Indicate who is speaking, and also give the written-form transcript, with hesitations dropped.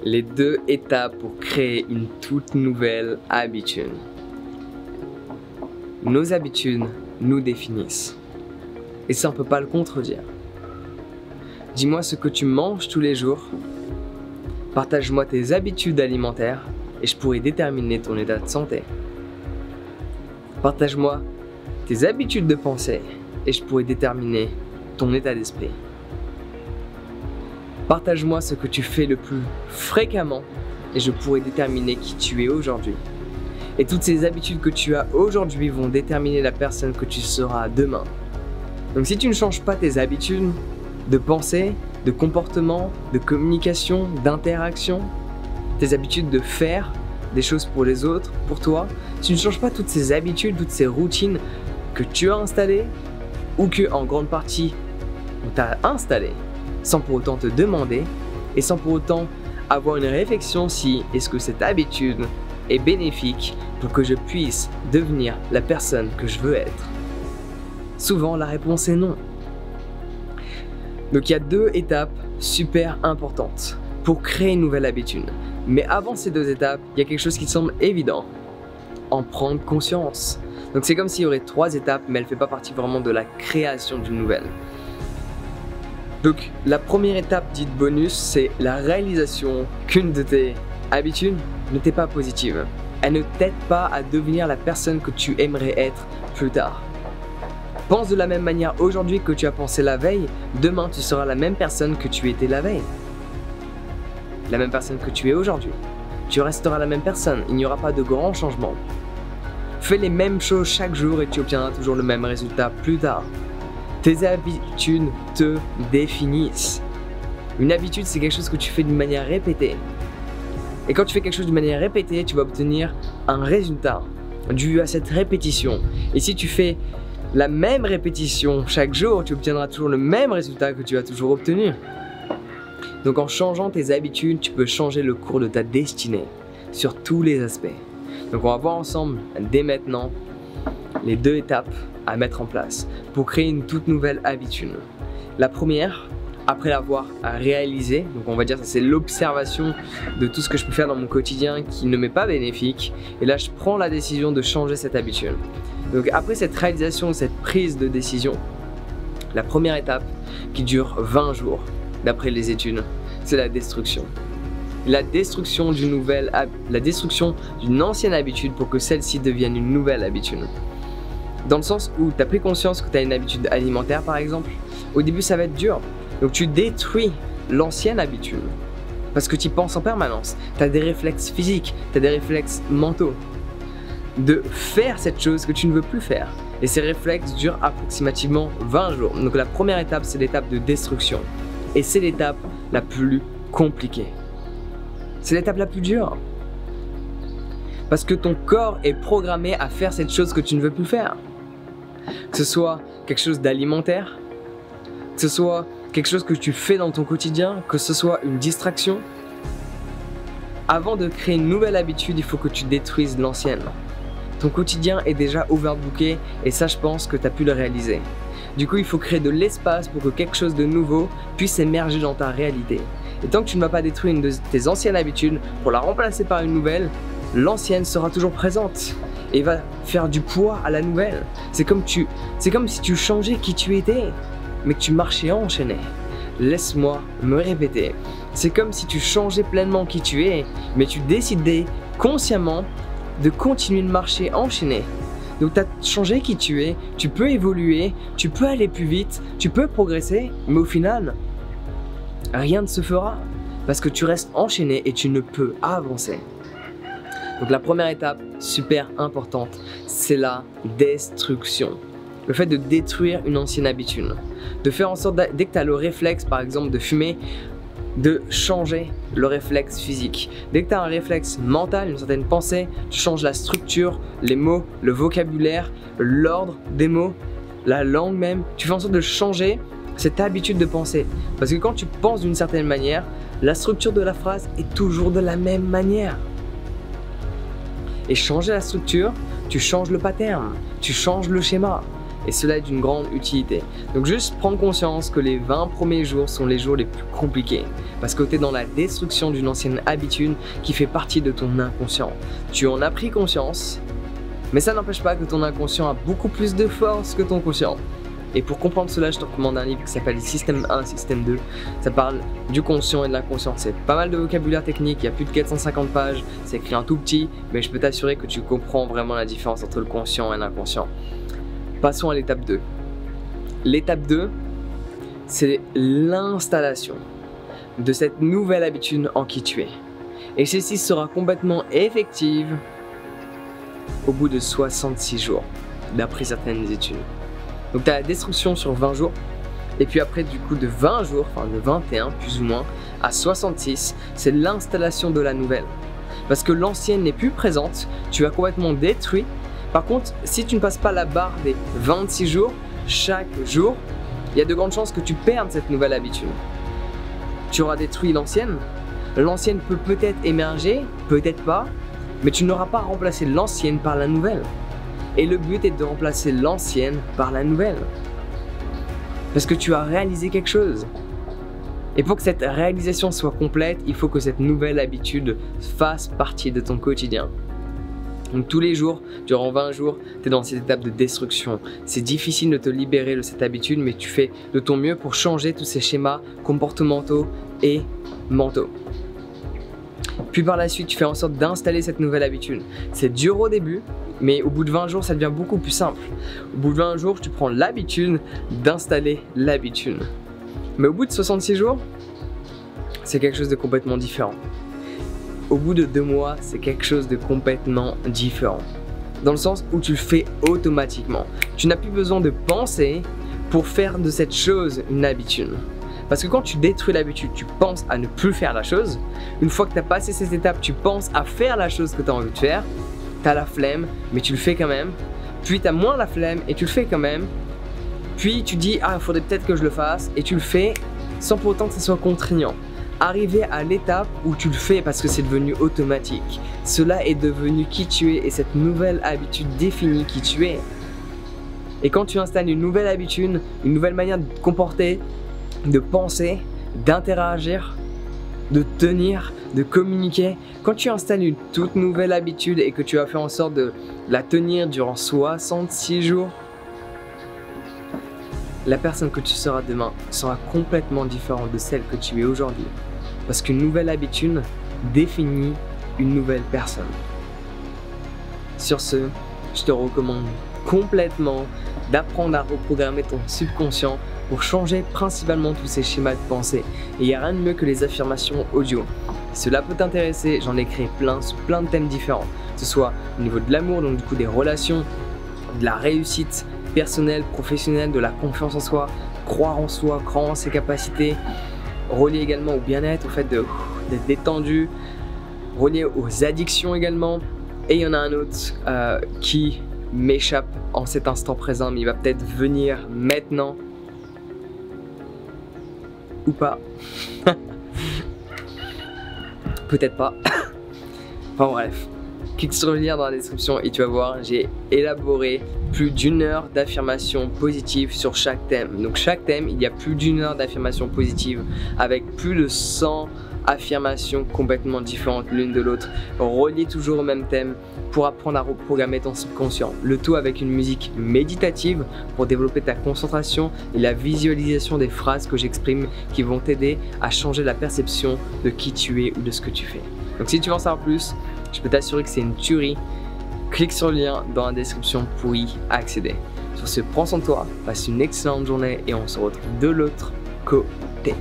Speaker 1: Les 2 étapes pour créer une toute nouvelle habitude. Nos habitudes nous définissent. Et ça, on ne peut pas le contredire. Dis-moi ce que tu manges tous les jours. Partage-moi tes habitudes alimentaires et je pourrai déterminer ton état de santé. Partage-moi tes habitudes de pensée et je pourrai déterminer ton état d'esprit. Partage-moi ce que tu fais le plus fréquemment et je pourrai déterminer qui tu es aujourd'hui. Et toutes ces habitudes que tu as aujourd'hui vont déterminer la personne que tu seras demain. Donc si tu ne changes pas tes habitudes de pensée, de comportement, de communication, d'interaction, tes habitudes de faire des choses pour les autres, pour toi, si tu ne changes pas toutes ces habitudes, toutes ces routines que tu as installées ou que en grande partie on t'a installées, sans pour autant te demander et sans pour autant avoir une réflexion si est-ce que cette habitude est bénéfique pour que je puisse devenir la personne que je veux être. Souvent la réponse est non. Donc il y a 2 étapes super importantes pour créer une nouvelle habitude. Mais avant ces 2 étapes, il y a quelque chose qui semble évident. En prendre conscience. Donc c'est comme s'il y aurait 3 étapes mais elle ne fait pas partie vraiment de la création d'une nouvelle. Donc la première étape dite bonus, c'est la réalisation qu'une de tes habitudes ne t'est pas positive. Elle ne t'aide pas à devenir la personne que tu aimerais être plus tard. Pense de la même manière aujourd'hui que tu as pensé la veille, demain tu seras la même personne que tu étais la veille. La même personne que tu es aujourd'hui. Tu resteras la même personne, il n'y aura pas de grands changements. Fais les mêmes choses chaque jour et tu obtiendras toujours le même résultat plus tard. Tes habitudes te définissent. Une habitude, c'est quelque chose que tu fais d'une manière répétée. Et quand tu fais quelque chose d'une manière répétée, tu vas obtenir un résultat dû à cette répétition. Et si tu fais la même répétition chaque jour, tu obtiendras toujours le même résultat que tu as toujours obtenu. Donc en changeant tes habitudes, tu peux changer le cours de ta destinée sur tous les aspects. Donc on va voir ensemble dès maintenant les 2 étapes à mettre en place pour créer une toute nouvelle habitude. La première, après l'avoir réalisé, donc on va dire que c'est l'observation de tout ce que je peux faire dans mon quotidien qui ne m'est pas bénéfique, et là je prends la décision de changer cette habitude. Donc après cette réalisation, cette prise de décision, la première étape qui dure 20 jours d'après les études, c'est la destruction. La destruction d'une ancienne habitude pour que celle-ci devienne une nouvelle habitude. Dans le sens où tu as pris conscience que tu as une habitude alimentaire par exemple, au début ça va être dur. Donc tu détruis l'ancienne habitude parce que tu y penses en permanence. Tu as des réflexes physiques, tu as des réflexes mentaux de faire cette chose que tu ne veux plus faire. Et ces réflexes durent approximativement 20 jours. Donc la première étape, c'est l'étape de destruction. Et c'est l'étape la plus compliquée. C'est l'étape la plus dure. Parce que ton corps est programmé à faire cette chose que tu ne veux plus faire. Que ce soit quelque chose d'alimentaire, que ce soit quelque chose que tu fais dans ton quotidien, que ce soit une distraction. Avant de créer une nouvelle habitude, il faut que tu détruises l'ancienne. Ton quotidien est déjà overbooké et ça, je pense que tu as pu le réaliser. Du coup, il faut créer de l'espace pour que quelque chose de nouveau puisse émerger dans ta réalité. Et tant que tu ne vas pas détruire une de tes anciennes habitudes pour la remplacer par une nouvelle, l'ancienne sera toujours présente et va faire du poids à la nouvelle. C'est comme si tu changeais qui tu étais, mais que tu marchais enchaîné. Laisse-moi me répéter. C'est comme si tu changeais pleinement qui tu es, mais tu décidais consciemment de continuer de marcher enchaîné. Donc tu as changé qui tu es, tu peux évoluer, tu peux aller plus vite, tu peux progresser, mais au final, rien ne se fera parce que tu restes enchaîné et tu ne peux avancer. Donc la première étape, super importante, c'est la destruction. Le fait de détruire une ancienne habitude. De faire en sorte, dès que tu as le réflexe par exemple de fumer, de changer le réflexe physique. Dès que tu as un réflexe mental, une certaine pensée, tu changes la structure, les mots, le vocabulaire, l'ordre des mots, la langue même. Tu fais en sorte de changer cette habitude de penser. Parce que quand tu penses d'une certaine manière, la structure de la phrase est toujours de la même manière. Et changer la structure, tu changes le pattern, tu changes le schéma. et cela est d'une grande utilité. Donc juste prendre conscience que les 20 premiers jours sont les jours les plus compliqués parce que tu es dans la destruction d'une ancienne habitude qui fait partie de ton inconscient. Tu en as pris conscience, mais ça n'empêche pas que ton inconscient a beaucoup plus de force que ton conscient. Et pour comprendre cela, je te recommande un livre qui s'appelle Système 1, Système 2. Ça parle du conscient et de l'inconscient. C'est pas mal de vocabulaire technique, il y a plus de 450 pages, c'est écrit un tout petit, mais je peux t'assurer que tu comprends vraiment la différence entre le conscient et l'inconscient. Passons à l'étape 2. L'étape 2, c'est l'installation de cette nouvelle habitude en qui tu es. Et celle-ci sera complètement effective au bout de 66 jours, d'après certaines études. Donc tu as la destruction sur 20 jours, et puis après du coup de 20 jours, enfin de 21 plus ou moins, à 66, c'est l'installation de la nouvelle. Parce que l'ancienne n'est plus présente, tu as complètement détruit. Par contre, si tu ne passes pas la barre des 26 jours, chaque jour, il y a de grandes chances que tu perdes cette nouvelle habitude. Tu auras détruit l'ancienne, l'ancienne peut peut-être émerger, peut-être pas, mais tu n'auras pas remplacé l'ancienne par la nouvelle. Et le but est de remplacer l'ancienne par la nouvelle. Parce que tu as réalisé quelque chose. Et pour que cette réalisation soit complète, il faut que cette nouvelle habitude fasse partie de ton quotidien. Donc tous les jours, durant 20 jours, tu es dans cette étape de destruction. C'est difficile de te libérer de cette habitude, mais tu fais de ton mieux pour changer tous ces schémas comportementaux et mentaux. Puis par la suite, tu fais en sorte d'installer cette nouvelle habitude. C'est dur au début, mais au bout de 20 jours, ça devient beaucoup plus simple. Au bout de 20 jours, tu prends l'habitude d'installer l'habitude. Mais au bout de 66 jours, c'est quelque chose de complètement différent. Au bout de 2 mois, c'est quelque chose de complètement différent. Dans le sens où tu le fais automatiquement. Tu n'as plus besoin de penser pour faire de cette chose une habitude. Parce que quand tu détruis l'habitude, tu penses à ne plus faire la chose. Une fois que tu as passé cette étape, tu penses à faire la chose que tu as envie de faire. Tu as la flemme, mais tu le fais quand même. Puis tu as moins la flemme et tu le fais quand même. Puis tu dis, ah, il faudrait peut-être que je le fasse. Et tu le fais sans pour autant que ce soit contraignant. Arriver à l'étape où tu le fais parce que c'est devenu automatique. Cela est devenu qui tu es et cette nouvelle habitude définit qui tu es. Et quand tu installes une nouvelle habitude, une nouvelle manière de te comporter, de penser, d'interagir, de tenir, de communiquer. Quand tu installes une toute nouvelle habitude et que tu vas faire en sorte de la tenir durant 66 jours, la personne que tu seras demain sera complètement différente de celle que tu es aujourd'hui. Parce qu'une nouvelle habitude définit une nouvelle personne. Sur ce, je te recommande complètement d'apprendre à reprogrammer ton subconscient pour changer principalement tous ces schémas de pensée. Et il n'y a rien de mieux que les affirmations audio. Si cela peut t'intéresser, j'en ai créé plein sur plein de thèmes différents. Que ce soit au niveau de l'amour, donc du coup des relations, de la réussite personnelle, professionnelle, de la confiance en soi, croire en soi, croire en ses capacités, relié également au bien-être, au fait d'être détendu, relié aux addictions également. Et il y en a un autre qui m'échappe en cet instant présent, mais il va peut-être venir maintenant. Ou pas. Peut-être pas. Enfin bref. Clique sur le lien dans la description et tu vas voir, j'ai élaboré plus d'1 heure d'affirmations positives sur chaque thème. Donc chaque thème, il y a plus d'1 heure d'affirmations positives avec plus de 100 affirmations complètement différentes l'une de l'autre, reliées toujours au même thème pour apprendre à reprogrammer ton subconscient. Le tout avec une musique méditative pour développer ta concentration et la visualisation des phrases que j'exprime qui vont t'aider à changer la perception de qui tu es ou de ce que tu fais. Donc si tu veux en savoir plus, je peux t'assurer que c'est une tuerie. Clique sur le lien dans la description pour y accéder. Sur ce, prends soin de toi, passe une excellente journée et on se retrouve de l'autre côté.